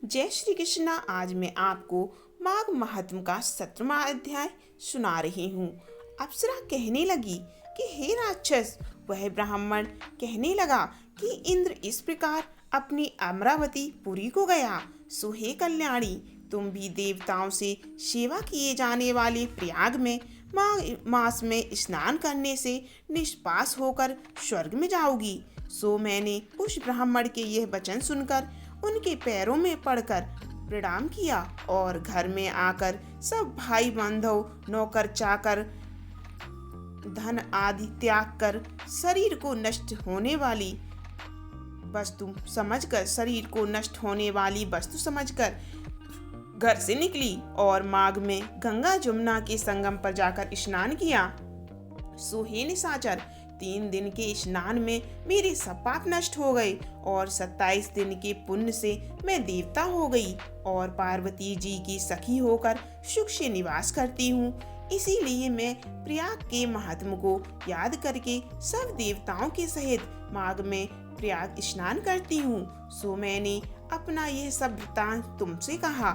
जय श्री कृष्णा। आज मैं आपको माघ महात्म का 17वां अध्याय सुना रही हूँ। अप्सरा कहने लगी कि हे राक्षस। वह ब्राह्मण कहने लगा कि इंद्र इस प्रकार अपनी अमरावती पुरी को गया। सो हे कल्याणी, तुम भी देवताओं से सेवा किए जाने वाले प्रयाग में माघ मास में स्नान करने से निष्पास होकर स्वर्ग में जाओगी। सो मैंने उस ब्राह्मण के यह वचन सुनकर उनके पैरों में पड़कर प्रणाम किया और घर में आकर सब भाई बांधव, नौकर चाकर, धन आदि त्याग कर शरीर को नष्ट होने वाली वस्तु समझकर घर से निकली और माघ में गंगा जमुना के संगम पर जाकर स्नान किया। सो हे निशाचर, 3 दिन के स्नान में मेरे सब पाप नष्ट हो गए और 27 दिन के पुण्य से मैं देवता हो गई और पार्वती जी की सखी होकर सुख से निवास करती हूँ। इसीलिए मैं प्रयाग के महात्म को याद करके सब देवताओं के सहित माघ में प्रयाग स्नान करती हूँ। सो मैंने अपना यह सब वृत्तांत तुमसे कहा।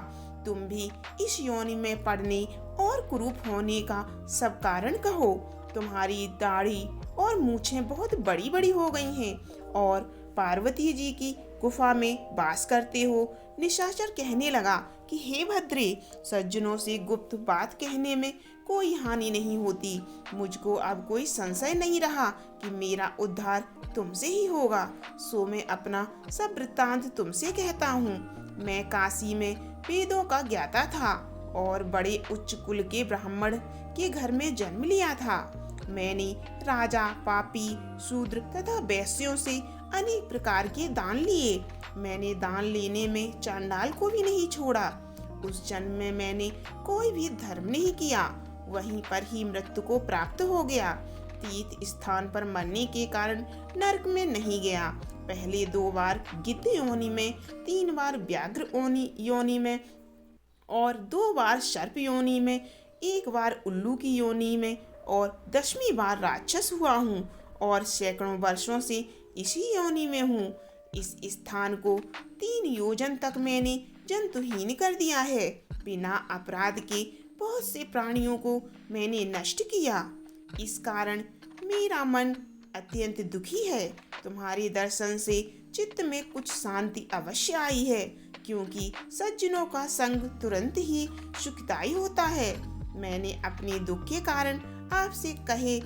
तुम भी इस योनि में पड़ने और कुरूप होने का सब कारण कहो। तुम्हारी दाढ़ी और मूछें बहुत बड़ी बड़ी हो गई हैं और पार्वती जी की गुफा में वास करते हो। निशाचर कहने लगा कि हे भद्रे, सज्जनों से गुप्त बात कहने में कोई हानि नहीं होती। मुझको अब कोई संशय नहीं रहा कि मेरा उद्धार तुमसे ही होगा। सो मैं अपना सब वृत्तांत तुमसे कहता हूँ। मैं काशी में वेदों का ज्ञाता था और बड़े उच्च कुल के ब्राह्मण के घर में जन्म लिया था। मैंने राजा, पापी, शूद्र तथा वैश्यों से अनेक प्रकार के दान लिए। मैंने दान लेने में चांडाल को भी नहीं छोड़ा। उस जन्म में मैंने कोई भी धर्म नहीं किया, वहीं पर ही मृत्यु को प्राप्त हो गया। तीर्थ स्थान पर मरने के कारण नरक में नहीं गया। पहले 2 बार गिद्ध योनि में, 3 बार व्याघ्र योनि में और 2 बार सर्प योनि में, 1 बार उल्लू की योनि में और 10वीं बार राक्षस हुआ हूँ और सैकड़ों वर्षों से इसी योनि में हूँ। इस स्थान को 3 योजन तक मैंने जंतुहीन कर दिया है। बिना अपराध के बहुत से प्राणियों को मैंने नष्ट किया। इस कारण मेरा मन अत्यंत दुखी है। तुम्हारे दर्शन से चित्त में कुछ शांति अवश्य आई है, क्योंकि सज्जनों का संग तुरंत ही सुखदायी होता है। मैंने अपने दुख के कारण आपसे कहे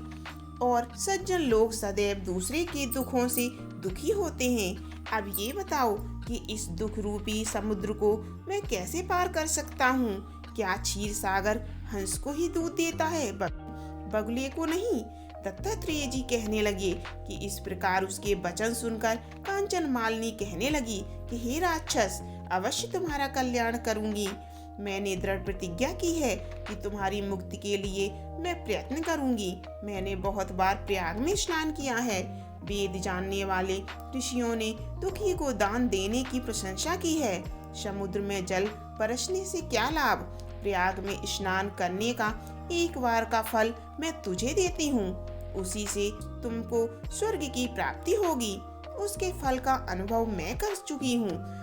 और सज्जन लोग सदैव दूसरे के दुखों से दुखी होते हैं। अब ये बताओ कि इस दुख रूपी समुद्र को मैं कैसे पार कर सकता हूँ? क्या क्षीर सागर हंस को ही दूध देता है, बगुले को नहीं? दत्तात्रेय जी कहने लगे कि इस प्रकार उसके वचन सुनकर कांचन मालिनी कहने लगी कि हे राक्षस, अवश्य तुम्हारा कल्याण करूंगी। मैंने दृढ़ प्रतिज्ञा की है कि तुम्हारी मुक्ति के लिए मैं प्रयत्न करूंगी। मैंने बहुत बार प्रयाग में स्नान किया है। वेद जानने वाले ऋषियों ने दुखी को दान देने की प्रशंसा की है। समुद्र में जल बरसने से क्या लाभ? प्रयाग में स्नान करने का 1 बार का फल मैं तुझे देती हूँ। उसी से तुमको स्वर्ग की प्राप्ति होगी। उसके फल का अनुभव मैं कर चुकी हूँ।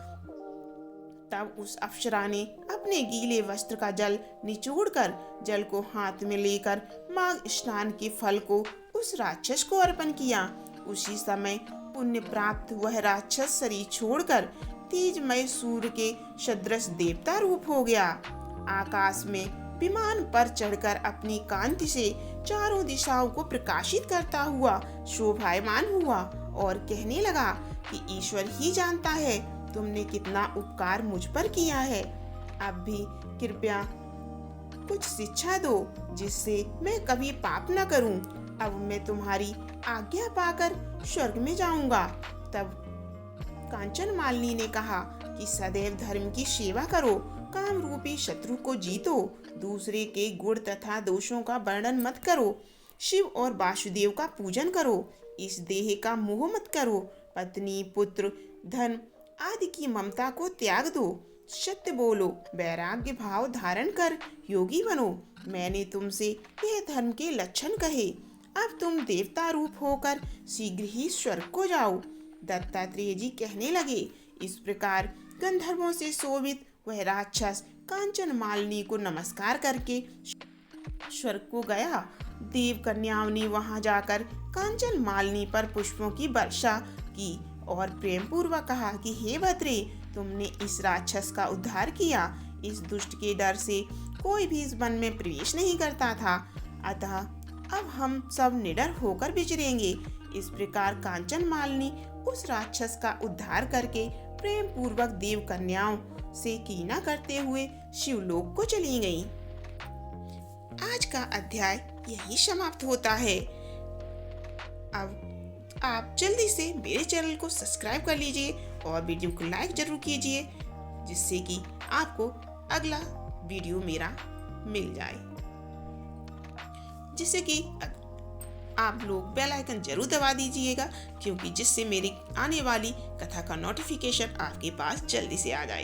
तब उस अप्सरा ने अपने गीले वस्त्र का जल निचोड़कर जल को हाथ में लेकर माघ स्नान के फल को उस राक्षस को अर्पण किया। उसी समय पुण्य प्राप्त वह राक्षस शरीर छोड़कर तेजमय सूर्य के सदृश देवता रूप हो गया। आकाश में विमान पर चढ़कर अपनी कांति से चारों दिशाओं को प्रकाशित करता हुआ शोभायमान हुआ और कहने लगा कि ईश्वर ही जानता है तुमने कितना उपकार मुझ पर किया है। अब भी कृपया कुछ शिक्षा दो जिससे मैं कभी पाप न करूं। अब मैं तुम्हारी आज्ञा पाकर स्वर्ग में जाऊंगा। तब कांचन मालिनी ने कहा कि सदैव धर्म की सेवा करो, काम रूपी शत्रु को जीतो, दूसरे के गुण तथा दोषों का वर्णन मत करो, शिव और वासुदेव का पूजन करो, इस देह का मोह मत करो, पत्नी, पुत्र, धन आदि की ममता को त्याग दो, सत्य बोलो, वैराग्य भाव धारण कर योगी बनो। मैंने तुमसे यह धर्म के लक्षण कहे। अब तुम देवता रूप होकर शीघ्र ही स्वर्ग को जाओ। दत्तात्रेय जी कहने लगे, इस प्रकार गंधर्वों से शोभित वह राक्षस कांचन मालिनी को नमस्कार करके स्वर्ग को गया। देव कन्याओं ने वहां जाकर कांचन मालिनी पर पुष्पों की वर्षा की और प्रेम पूर्वक कहा कि हे भद्रे, तुमने इस राक्षस का उद्धार किया। इस दुष्ट के डर से कोई भी इस वन में प्रवेश नहीं करता था, अतः अब हम सब निडर होकर विचरेंगे। इस प्रकार कांचन मालिनी उस राक्षस का उद्धार करके प्रेम पूर्वक देव कन्याओं से कीना करते हुए शिवलोक को चली गई। आज का अध्याय यही समाप्त होता है। अब आप जल्दी से मेरे चैनल को सब्सक्राइब कर लीजिए और वीडियो को लाइक जरूर कीजिए, जिससे कि आपको अगला वीडियो मेरा मिल जाए, जिससे कि आप लोग बेल आइकन जरूर दबा दीजिएगा, क्योंकि जिससे मेरी आने वाली कथा का नोटिफिकेशन आपके पास जल्दी से आ जाए।